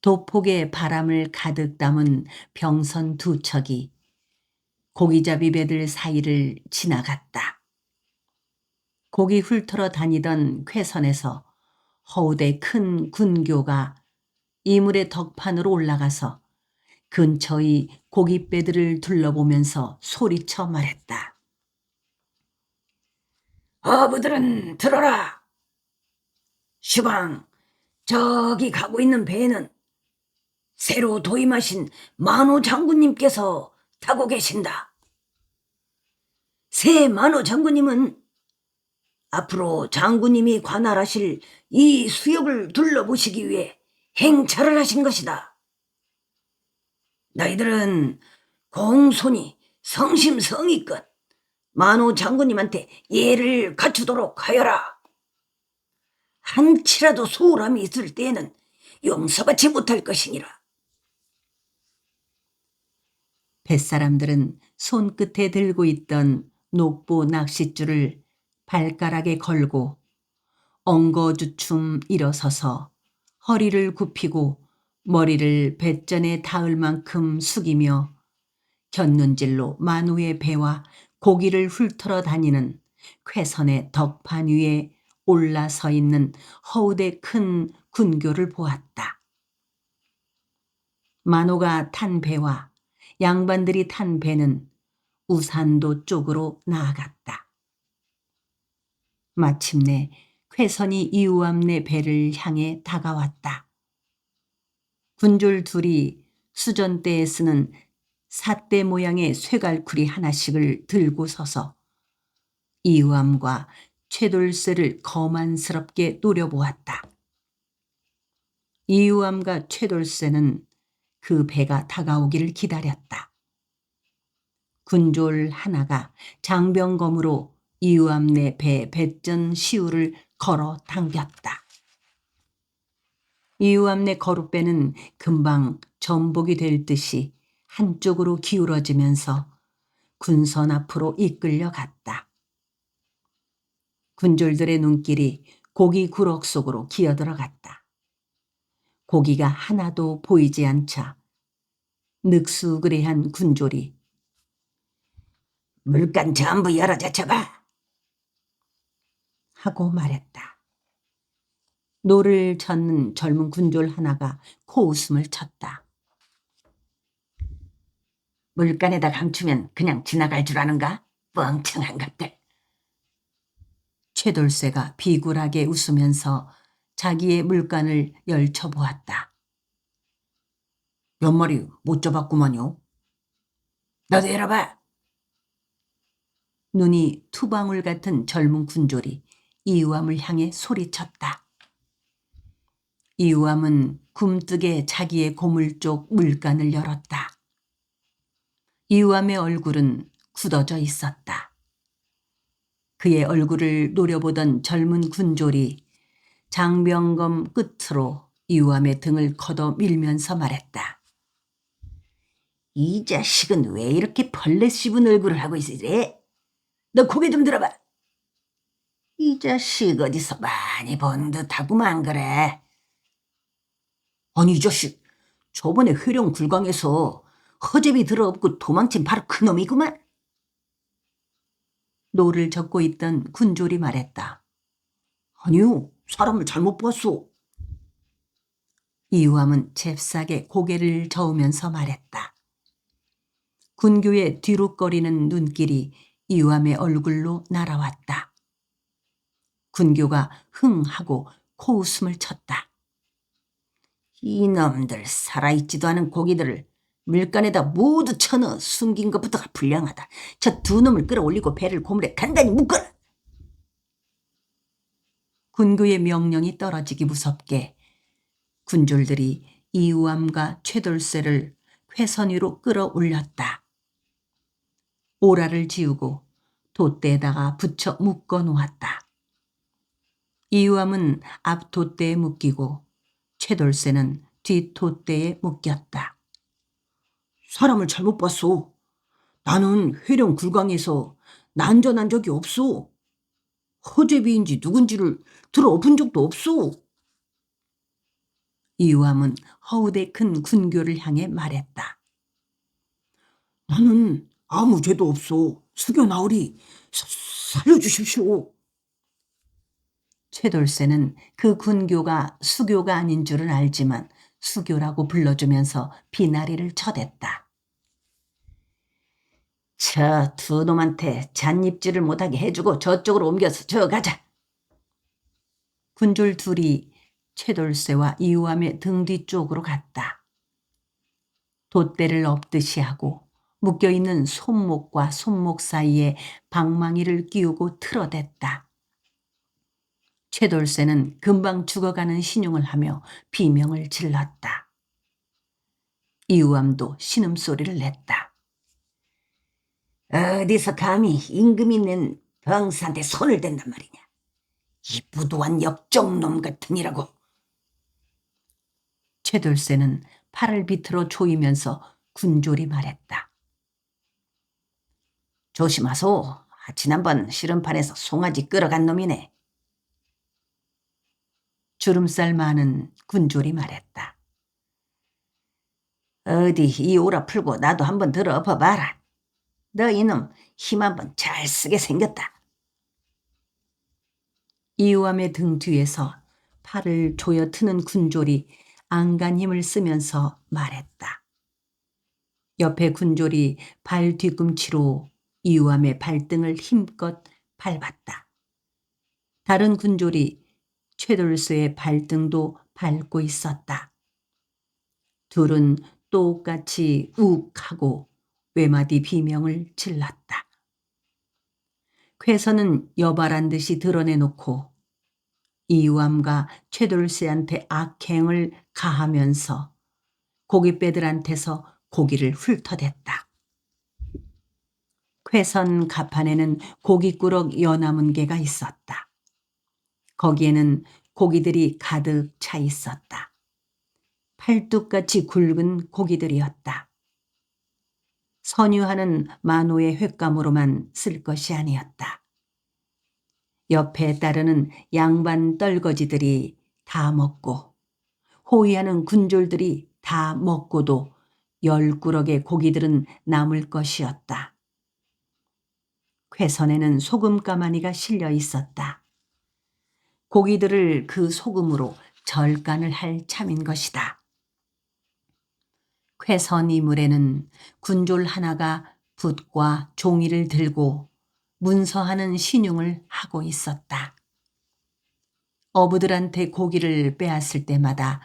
도폭의 바람을 가득 담은 병선 두 척이 고기잡이 배들 사이를 지나갔다. 고기 훑으러 다니던 쾌선에서 허우대 큰 군교가 이물의 덕판으로 올라가서 근처의 고깃배들을 둘러보면서 소리쳐 말했다. 어부들은 들어라. 시방, 저기 가고 있는 배는 새로 도임하신 만호 장군님께서 타고 계신다. 새 만호 장군님은 앞으로 장군님이 관할하실 이 수역을 둘러보시기 위해 행차를 하신 것이다. 너희들은 공손히 성심성의껏 만호 장군님한테 예를 갖추도록 하여라. 한치라도 소홀함이 있을 때에는 용서받지 못할 것이니라. 뱃사람들은 손끝에 들고 있던 녹보 낚싯줄을 발가락에 걸고 엉거주춤 일어서서 허리를 굽히고 머리를 뱃전에 닿을 만큼 숙이며 곁눈질로 만우의 배와 고기를 훑으러 다니는 쾌선의 덕판 위에 올라서 있는 허우대 큰 군교를 보았다. 만호가 탄 배와 양반들이 탄 배는 우산도 쪽으로 나아갔다. 마침내 쾌선이 이우암네 배를 향해 다가왔다. 군졸 둘이 수전대에 쓰는 삿대 모양의 쇠갈쿠리 하나씩을 들고 서서 이우암과 최돌쇠를 거만스럽게 노려보았다. 이우암과 최돌쇠는 그 배가 다가오기를 기다렸다. 군졸 하나가 장병검으로 이우암네 배 뱃전 시우를 걸어 당겼다. 이우암네 거룻배는 금방 전복이 될 듯이 한쪽으로 기울어지면서 군선 앞으로 이끌려 갔다. 군졸들의 눈길이 고기 구럭 속으로 기어들어갔다. 고기가 하나도 보이지 않자 늑수그레한 군졸이 물간 전부 열어 제쳐봐 하고 말했다. 노를 젓는 젊은 군졸 하나가 코웃음을 쳤다. 물간에다 감추면 그냥 지나갈 줄 아는가? 멍청한 것들. 최돌쇠가 비굴하게 웃으면서 자기의 물간을 열쳐보았다. 몇 마리 못 잡았구만요. 너도 열어봐. 눈이 투방울 같은 젊은 군졸이 이우암을 향해 소리쳤다. 이우암은 굼뜨게 자기의 고물 쪽 물간을 열었다. 이우암의 얼굴은 굳어져 있었다. 그의 얼굴을 노려보던 젊은 군졸이 장병검 끝으로 이우암의 등을 걷어 밀면서 말했다. 이 자식은 왜 이렇게 벌레 씹은 얼굴을 하고 있으지? 너 고개 좀 들어봐. 이 자식 어디서 많이 본 듯하구만 그래. 아니 이 자식 저번에 회령 굴강에서 허접이 들어엎고 도망친 바로 그놈이구만. 노를 젓고 있던 군졸이 말했다. 아니요, 사람을 잘못 봤소. 이우암은 잽싸게 고개를 저으면서 말했다. 군교의 뒤룩거리는 눈길이 이우암의 얼굴로 날아왔다. 군교가 흥 하고 코웃음을 쳤다. 이놈들 살아있지도 않은 고기들을 물간에다 모두 쳐넣어 숨긴 것부터가 불량하다. 저 두 놈을 끌어올리고 배를 고물에 단단히 묶어라. 군교의 명령이 떨어지기 무섭게 군졸들이 이우암과 최돌쇠를 회선 위로 끌어올렸다. 오라를 지우고 돛대에다가 붙여 묶어 놓았다. 이우암은 앞 돛대에 묶이고 최돌쇠는 뒷 돛대에 묶였다. 사람을 잘못 봤소. 나는 회령 굴강에서 난전한 적이 없소. 허재비인지 누군지를 들어본 적도 없소. 이우암은 허우대 큰 군교를 향해 말했다. 나는 아무 죄도 없소. 숙여나으리. 살려주십시오. 최돌쇠는 그 군교가 수교가 아닌 줄은 알지만 수교라고 불러주면서 비나리를 쳐댔다. 저 두 놈한테 잔입질을 못하게 해주고 저쪽으로 옮겨서 저 가자. 군졸 둘이 최돌쇠와 이우암의 등 뒤쪽으로 갔다. 돛대를 엎듯이 하고 묶여있는 손목과 손목 사이에 방망이를 끼우고 틀어댔다. 최돌쇠는 금방 죽어가는 신용을 하며 비명을 질렀다. 이우암도 신음소리를 냈다. 어디서 감히 임금 있는 병사한테 손을 댄단 말이냐. 이 무도한 역정놈 같으니라고. 최돌쇠는 팔을 비틀어 조이면서 군졸이 말했다. 조심하소. 지난번 씨름판에서 송아지 끌어간 놈이네. 주름살 많은 군졸이 말했다. 어디 이 오라 풀고 나도 한번 들어 엎어봐라. 너 이놈 힘 한번 잘 쓰게 생겼다. 이우암의 등 뒤에서 팔을 조여트는 군졸이 안간 힘을 쓰면서 말했다. 옆에 군졸이 발 뒤꿈치로 이우암의 발등을 힘껏 밟았다. 다른 군졸이 최돌수의 발등도 밟고 있었다. 둘은 똑같이 욱 하고 외마디 비명을 질렀다. 쾌선은 여발한 듯이 드러내놓고 이우암과 최돌수한테 악행을 가하면서 고깃배들한테서 고기를 훑어댔다. 쾌선 가판에는 고깃구럭 여남은 개가 있었다. 거기에는 고기들이 가득 차 있었다. 팔뚝같이 굵은 고기들이었다. 선유하는 만호의 횟감으로만 쓸 것이 아니었다. 옆에 따르는 양반 떨거지들이 다 먹고 호위하는 군졸들이 다 먹고도 10구럭의 고기들은 남을 것이었다. 쾌선에는 소금 가마니가 실려 있었다. 고기들을 그 소금으로 절간을 할 참인 것이다. 쾌선 이물에는 군졸 하나가 붓과 종이를 들고 문서하는 신용을 하고 있었다. 어부들한테 고기를 빼앗을 때마다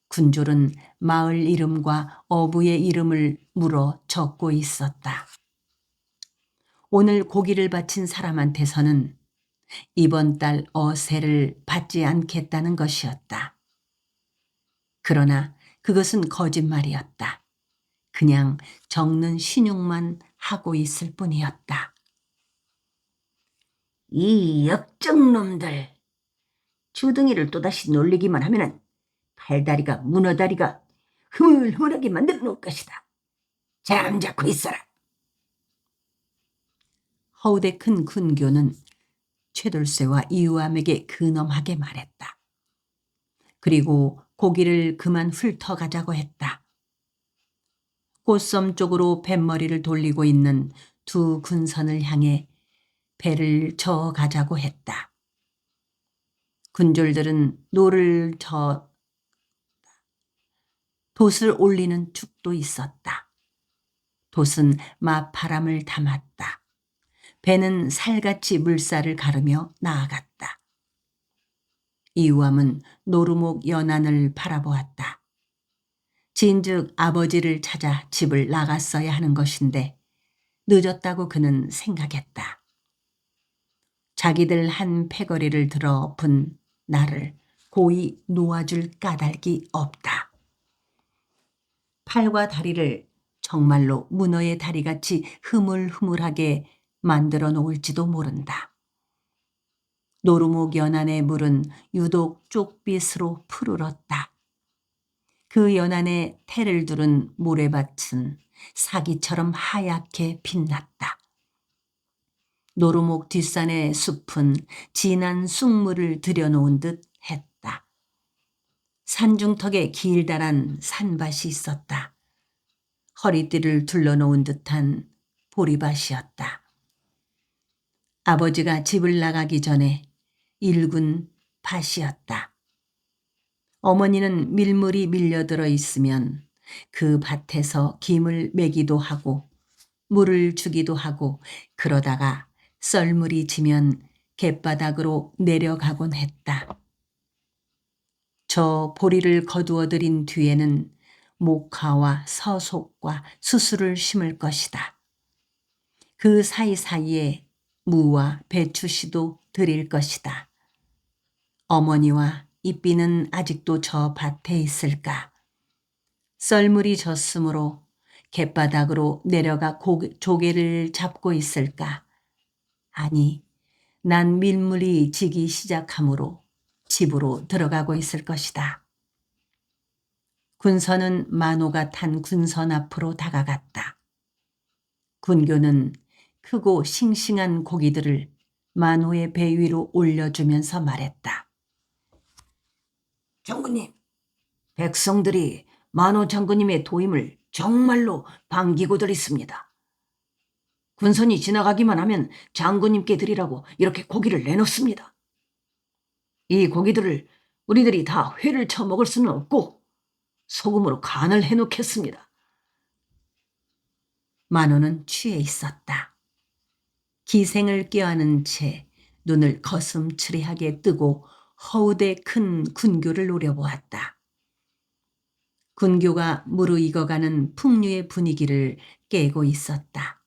군졸은 마을 이름과 어부의 이름을 물어 적고 있었다. 오늘 고기를 바친 사람한테서는 이번 달 어세를 받지 않겠다는 것이었다. 그러나 그것은 거짓말이었다. 그냥 적는 신용만 하고 있을 뿐이었다. 이 역적놈들. 주둥이를 또다시 놀리기만 하면은 팔다리가 문어다리가 흐물흐물하게 만들어 놓을 것이다. 잠자코 있어라. 허우대 큰 군교는 최돌쇠와 이우암에게 근엄하게 말했다. 그리고 고기를 그만 훑어가자고 했다. 꽃섬 쪽으로 뱃머리를 돌리고 있는 두 군선을 향해 배를 저어가자고 했다. 군졸들은 노를 저 돛을 올리는 축도 있었다. 돛은 마파람을 담았다. 배는 살같이 물살을 가르며 나아갔다. 이우암은 노루목 연안을 바라보았다. 진즉 아버지를 찾아 집을 나갔어야 하는 것인데 늦었다고 그는 생각했다. 자기들 한 패거리를 들어 엎은 나를 고이 놓아줄 까닭이 없다. 팔과 다리를 정말로 문어의 다리같이 흐물흐물하게 만들어 놓을지도 모른다. 노루목 연안의 물은 유독 쪽빛으로 푸르렀다. 그 연안에 태를 두른 모래밭은 사기처럼 하얗게 빛났다. 노루목 뒷산의 숲은 진한 쑥물을 들여놓은 듯 했다. 산중턱에 길다란 산밭이 있었다. 허리띠를 둘러놓은 듯한 보리밭이었다. 아버지가 집을 나가기 전에 일군 밭이었다. 어머니는 밀물이 밀려들어 있으면 그 밭에서 김을 매기도 하고 물을 주기도 하고 그러다가 썰물이 지면 갯바닥으로 내려가곤 했다. 저 보리를 거두어들인 뒤에는 목화와 서속과 수수를 심을 것이다. 그 사이사이에 무와 배추씨도 들일 것이다. 어머니와 이삐는 아직도 저 밭에 있을까? 썰물이 졌으므로 갯바닥으로 내려가 조개를 잡고 있을까? 아니, 난 밀물이 지기 시작하므로 집으로 들어가고 있을 것이다. 군선은 만호가 탄 군선 앞으로 다가갔다. 군교는 크고 싱싱한 고기들을 만호의 배 위로 올려주면서 말했다. 장군님, 백성들이 만호 장군님의 도임을 정말로 반기고들 있습니다. 군선이 지나가기만 하면 장군님께 드리라고 이렇게 고기를 내놓습니다. 이 고기들을 우리들이 다 회를 처먹을 수는 없고 소금으로 간을 해놓겠습니다. 만호는 취해 있었다. 기생을 껴안은 채 눈을 거슴츠레하게 뜨고 허우대 큰 군교를 노려보았다. 군교가 무르익어가는 풍류의 분위기를 깨고 있었다.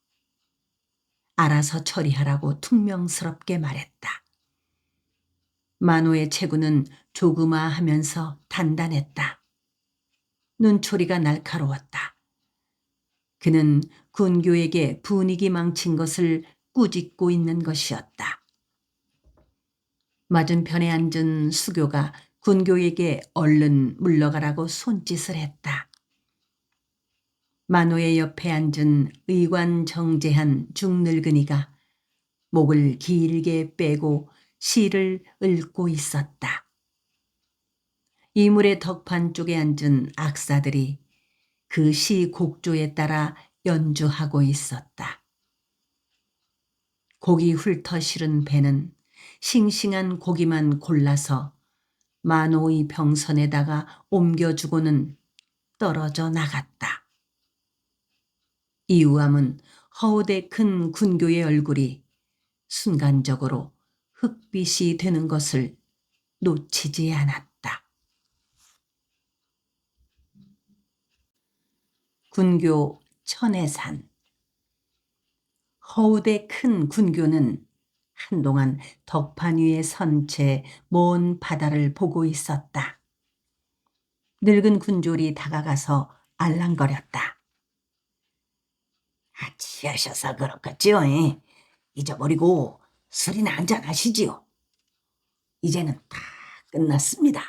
알아서 처리하라고 퉁명스럽게 말했다. 만호의 체구는 조그마하면서 단단했다. 눈초리가 날카로웠다. 그는 군교에게 분위기 망친 것을 꾸짖고 있는 것이었다. 맞은편에 앉은 수교가 군교에게 얼른 물러가라고 손짓을 했다. 만호의 옆에 앉은 의관정제한 중늙은이가 목을 길게 빼고 시를 읊고 있었다. 이물의 덕판 쪽에 앉은 악사들이 그 시 곡조에 따라 연주하고 있었다. 고기 훑어 실은 배는 싱싱한 고기만 골라서 만호의 병선에다가 옮겨주고는 떨어져 나갔다. 이우암은 허우대 큰 군교의 얼굴이 순간적으로 흑빛이 되는 것을 놓치지 않았다. 군교 천해산. 허우대 큰 군교는 한동안 덕판 위에 선 채 먼 바다를 보고 있었다. 늙은 군졸이 다가가서 알랑거렸다. 취하셔서 그렇겠지요. 잊어버리고 술이나 한잔 하시지요. 이제는 다 끝났습니다.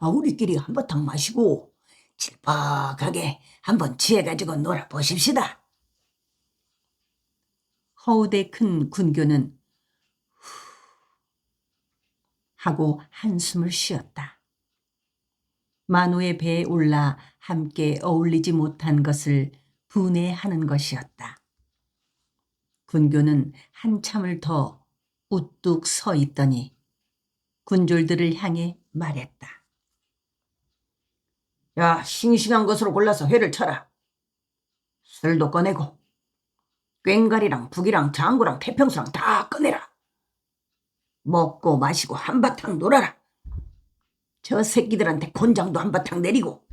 우리끼리 한바탕 마시고 질퍽하게 한번 취해가지고 놀아보십시다. 허우대 큰 군교는 후 하고 한숨을 쉬었다. 만호의 배에 올라 함께 어울리지 못한 것을 분해하는 것이었다. 군교는 한참을 더 우뚝 서 있더니 군졸들을 향해 말했다. 야, 싱싱한 것으로 골라서 회를 쳐라. 술도 꺼내고 꽹과리랑 북이랑 장구랑 태평수랑 다 꺼내라. 먹고 마시고 한바탕 놀아라. 저 새끼들한테 곤장도 한바탕 내리고.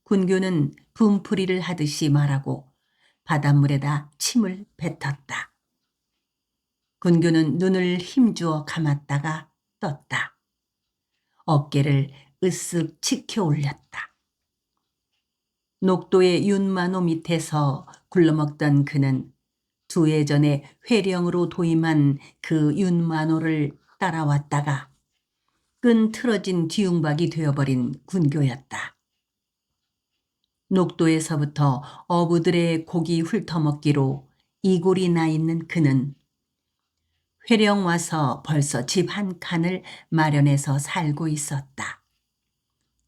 군교는 분풀이를 하듯이 말하고 바닷물에다 침을 뱉었다. 군교는 눈을 힘주어 감았다가 떴다. 어깨를 으쓱 치켜 올렸다. 녹도의 윤만호 밑에서 굴러먹던 그는 2해 전에 회령으로 도임한 그 윤만호를 따라왔다가 끈 틀어진 뒤움박이 되어버린 군교였다. 녹도에서부터 어부들의 고기 훑어먹기로 이골이 나 있는 그는 회령 와서 벌써 집 한 칸을 마련해서 살고 있었다.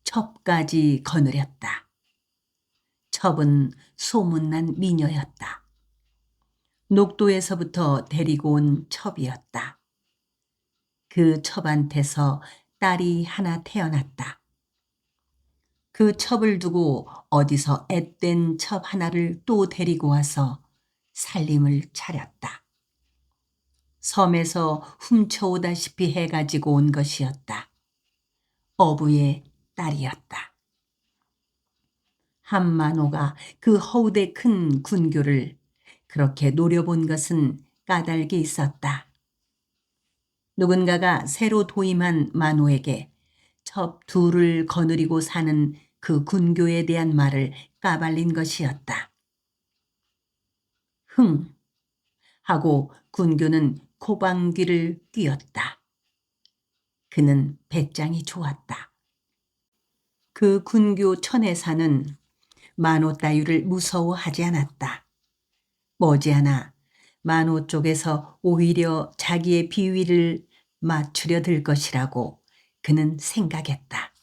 첩까지 거느렸다. 첩은 소문난 미녀였다. 녹도에서부터 데리고 온 첩이었다. 그 첩한테서 딸이 하나 태어났다. 그 첩을 두고 어디서 앳된 첩 하나를 또 데리고 와서 살림을 차렸다. 섬에서 훔쳐오다시피 해가지고 온 것이었다. 어부의 딸이었다. 한만호가 그 허우대 큰 군교를 그렇게 노려본 것은 까닭이 있었다. 누군가가 새로 도임한 만호에게 첩 둘을 거느리고 사는 그 군교에 대한 말을 까발린 것이었다. 흥! 하고 군교는 코방귀를 뀌었다. 그는 배짱이 좋았다. 그 군교 천해사는 만호 따위를 무서워하지 않았다. 머지않아 만호 쪽에서 오히려 자기의 비위를 맞추려 들 것이라고 그는 생각했다.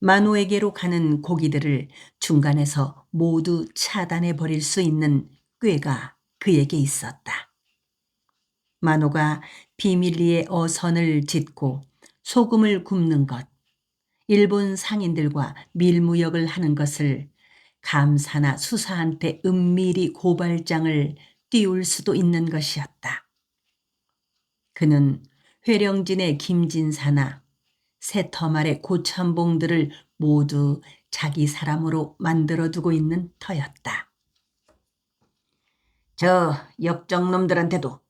만호에게로 가는 고기들을 중간에서 모두 차단해 버릴 수 있는 꾀가 그에게 있었다. 만호가 비밀리에 어선을 짓고 소금을 굽는 것, 일본 상인들과 밀무역을 하는 것을 감사나 수사한테 은밀히 고발장을 띄울 수도 있는 것이었다. 그는 회령진의 김진사나 새터말의 고참봉들을 모두 자기 사람으로 만들어두고 있는 터였다. 저 역정놈들한테도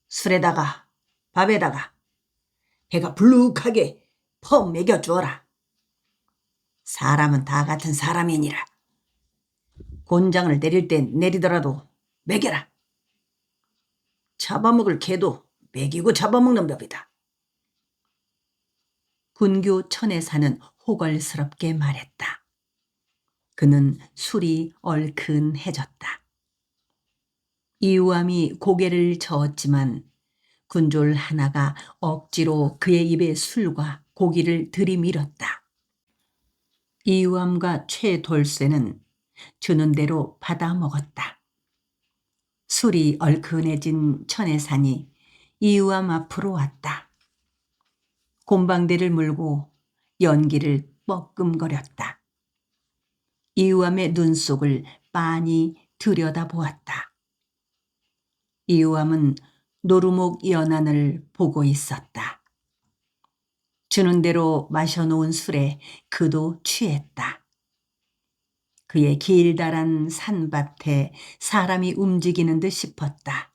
술에다가 밥에다가 배가 불룩하게 퍼 먹여주어라. 사람은 다 같은 사람이니라. 곤장을 내릴 땐 내리더라도 먹여라. 잡아먹을 개도 먹이고 잡아먹는 법이다. 군교 천혜사는 호걸스럽게 말했다. 그는 술이 얼큰해졌다. 이우암이 고개를 저었지만 군졸 하나가 억지로 그의 입에 술과 고기를 들이밀었다. 이우암과 최돌쇠는 주는 대로 받아 먹었다. 술이 얼큰해진 천혜산이 이우암 앞으로 왔다. 곰방대를 물고 연기를 뻐끔거렸다. 이우암의 눈 속을 빤히 들여다보았다. 이우암은 노루목 연안을 보고 있었다. 주는 대로 마셔놓은 술에 그도 취했다. 그의 길다란 산밭에 사람이 움직이는 듯 싶었다.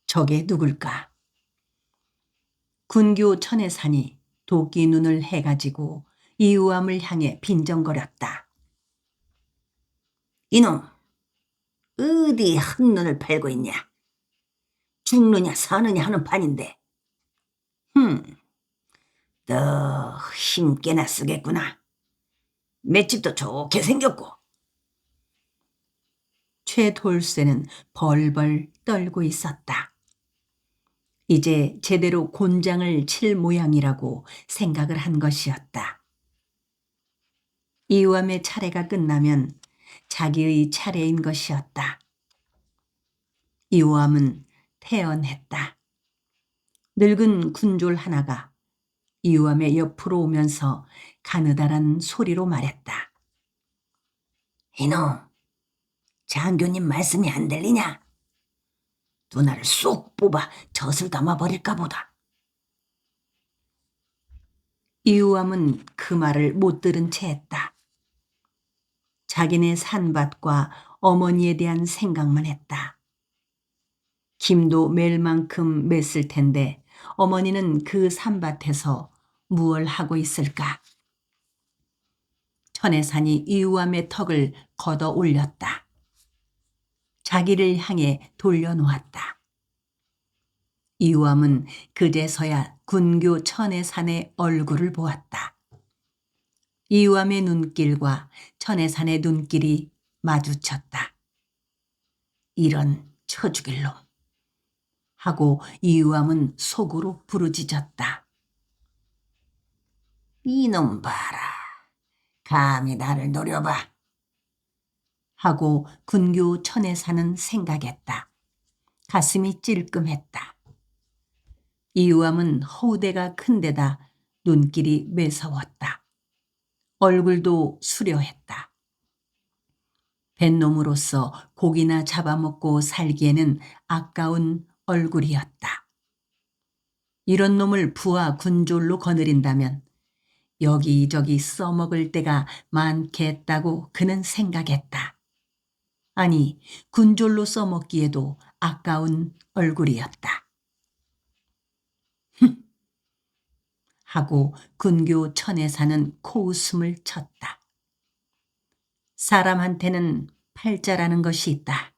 저게 누굴까? 군교 천혜산이 도끼 눈을 해가지고 이우암을 향해 빈정거렸다. 이놈, 어디 한눈을 팔고 있냐? 죽느냐 사느냐 하는 판인데. 너 힘께나 쓰겠구나. 맷집도 좋게 생겼고. 최돌쇠는 벌벌 떨고 있었다. 이제 제대로 곤장을 칠 모양이라고 생각을 한 것이었다. 이우암의 차례가 끝나면 자기의 차례인 것이었다. 이우암은 태연했다. 늙은 군졸 하나가 이우암의 옆으로 오면서 가느다란 소리로 말했다. 이놈, 장교님 말씀이 안 들리냐? 누나를 쏙 뽑아 젖을 담아버릴까 보다. 이우암은 그 말을 못 들은 채 했다. 자기네 산밭과 어머니에 대한 생각만 했다. 김도 맬 만큼 맸을 텐데 어머니는 그 산밭에서 무얼 하고 있을까? 천혜산이 이우암의 턱을 걷어 올렸다. 자기를 향해 돌려놓았다. 이우암은 그제서야 군교 천혜산의 얼굴을 보았다. 이우암의 눈길과 천혜산의 눈길이 마주쳤다. 이런 쳐죽일 놈 하고 이우암은 속으로 부르짖었다. 이놈 봐라. 감히 나를 노려봐. 하고 군교 천혜산은 생각했다. 가슴이 찔끔했다. 이우암은 허우대가 큰 데다 눈길이 매서웠다. 얼굴도 수려했다. 뱃놈으로서 고기나 잡아먹고 살기에는 아까운 얼굴이었다. 이런 놈을 부하 군졸로 거느린다면 여기저기 써먹을 때가 많겠다고 그는 생각했다. 아니, 군졸로 써먹기에도 아까운 얼굴이었다. 하고 군교 천혜사는 코웃음을 쳤다. 사람한테는 팔자라는 것이 있다.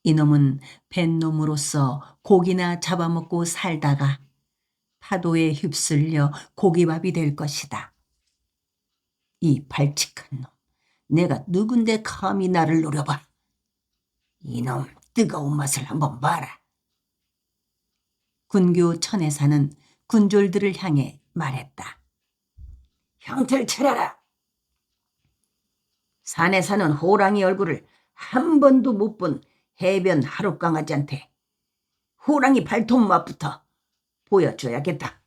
이놈은 뱃놈으로서 고기나 잡아먹고 살다가 파도에 휩쓸려 고기밥이 될 것이다. 이 발칙한 놈, 내가 누군데 감히 나를 노려봐. 이놈 뜨거운 맛을 한번 봐라. 군교 천혜사는 군졸들을 향해 말했다. 형틀 차려라. 산에 사는 호랑이 얼굴을 한 번도 못 본 해변 하룻강아지한테 호랑이 발톱 맛부터 보여줘야겠다.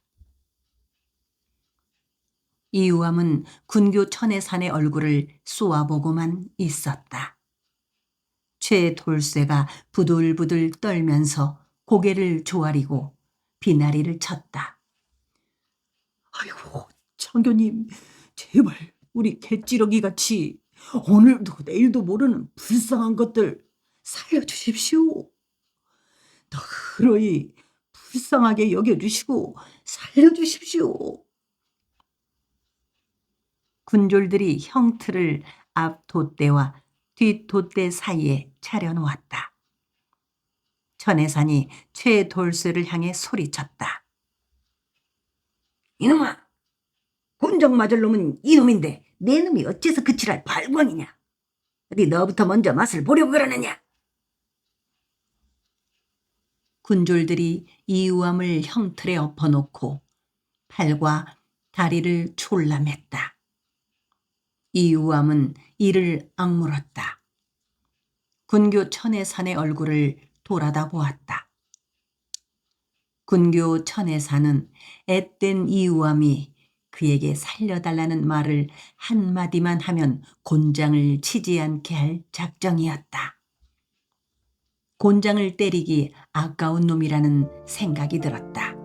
이유암은 군교 천해산의 얼굴을 쏘아보고만 있었다. 최 돌쇠가 부들부들 떨면서 고개를 조아리고 비나리를 쳤다. 아이고, 장교님, 제발 우리 개찌러기 같이 오늘도 내일도 모르는 불쌍한 것들 살려주십시오. 너그러이 불쌍하게 여겨주시고 살려주십시오. 군졸들이 형틀을 앞 돛대와 뒷 돛대 사이에 차려놓았다. 천해산이 최 돌쇠를 향해 소리쳤다. 이놈아, 곤정 맞을 놈은 이놈인데 내 놈이 어째서 그칠할 발광이냐? 어디 너부터 먼저 맛을 보려고 그러느냐? 군졸들이 이유암을 형틀에 엎어놓고 팔과 다리를 졸라맸다. 이유암은 이를 악물었다. 군교 천해산의 얼굴을 돌아다 보았다. 군교 천해산은 앳된 이유암이 그에게 살려달라는 말을 한마디만 하면 곤장을 치지 않게 할 작정이었다. 곤장을 때리기 아까운 놈이라는 생각이 들었다.